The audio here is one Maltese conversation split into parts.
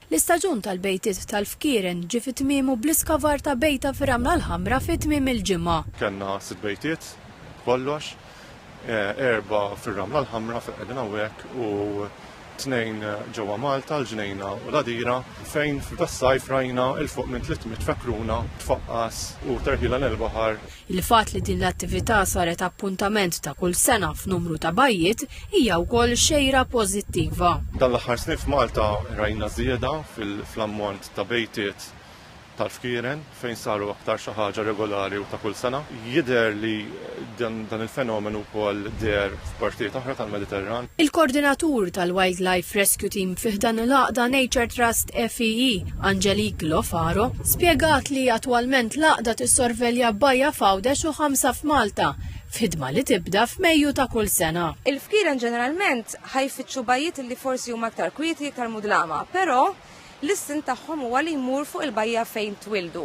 L-istaġun tal-bejtiet tal-Fkieren ġie fit-tmiemu bl-iskavar ta' bejta fir-Ramla l-Ħamra fit-tmiem il-ġimgħa. Kellna 6 bejtiet kollox, 4 fir-Ramla l-Ħamra fejn qegħdin hawnhekk u 2 ġewwa Malta l-Ġnejna u l-Għadira fejn fis-sajf rajna il fuq minn 300 fekruna tfaqqas u terħila l-baħar. Il-fatt li din l-attività saret appuntament ta' kull sena f'numru ta' bajjiet hija wkoll xejra pożittiva. Dan l-aħħar snin f'Malta rajna żieda fl-ammont ta' bejtiet tal-Fkieren fejn saru aktar xi ħaġa regolari u ta' kull sena. Jidher li dan il-fenomenu wkoll der f'partijiet oħra tal-Mediterran. Il-koordinatur tal-Wildlife Rescue Team fih dan l-Għaqda Nature Trust FEE, Angelique Lofaro, spjegat li attwalment l-Għaqda tissorvelja bajja f'Għawdex u 5 f'Malta, f'ħidma li tibda f'Mejju ta' kull sena. Il-Fkieren ġeneralment ħajfittxu bajjiet li forsi huma aktar kwieti, aktar mudlama, però l-istin tagħhom huwa li jmur fuq il-bajja fejn twildu.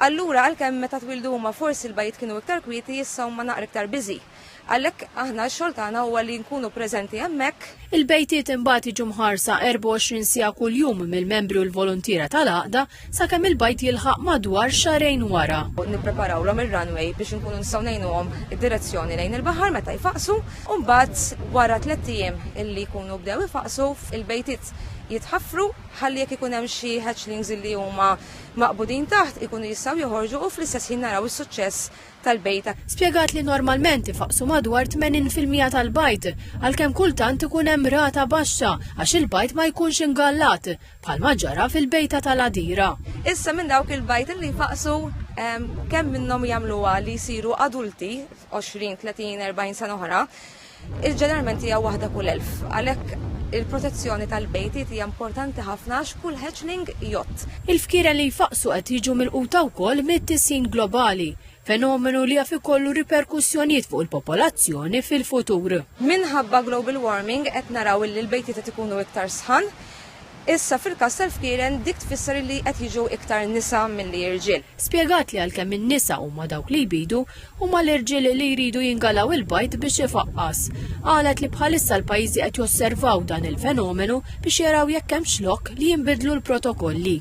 Allura għalkemm meta twildu huma forsi l-bajjiet kienu iktar kwieti issa huma naqra iktar biżi. Għalhekk aħna x-xogħol tagħna huwa li nkunu preżenti hemmhekk. Il-bejtiet imbagħad jiġu mħarsa 24 siegħa kuljum mill-membri u l-volontiera tal-Għaqda sakemm il-bajt jilħaq madwar xarejn wara. Nippreparawlhom ir-runway biex inkunu nistgħu ngħinuhom id-direzzjoni lejn il-baħar meta jfaqsu u mbagħad wara 3 ijiem illi jkunu bdew ifaqsu il-bejtiet jitħaffru ħalli jekk ikun hemm xi hatchlings li huma maqbudin taħt ikunu jistgħu joħorġu u fl-istess ħin naraw is-suċċess tal-bejta. Spjegat li normalment ifaqsu madwar 80% tal-bajt, għalkemm kultant ikun hemm rata baxxa għax il-bajt ma jkunx ingallat bħalma ġara fil-bejta tal-Għadira. Issa minn dawk il-bajt li jfaqsu kemm minnhom jagħmluha li jsiru adulti 20, 30, 40 sena oħra, il-ġeneralment hija waħda kull 1000. Għalhekk il-protezzjoni tal-bejtiet hija importanti ħafna għax kull hatchling jott. Il-fkieren li jfaqsu qed jiġu milquta wkoll mit-tisjin globali, fenomenu li jaf ikollu riperkussjonijiet fuq il-popolazzjoni fil-futur. Minħabba global warming qed naraw li l-bejtiet qed ikunu iktar sħan. Issa fil-każ tal-Fkieren dik tfisser li qed jiġu iktar nisa milli irġiel. Spjegat li għalkemm in-nisa huma dawk li jbidu huma l-irġiel li jridu jingalaw il-bajt biex ifaqqas. Qalet li bħalissa l-pajjiżi qed josservaw dan il-fenomenu biex jaraw jekk hemmx lok li jinbidlu l-protokolli.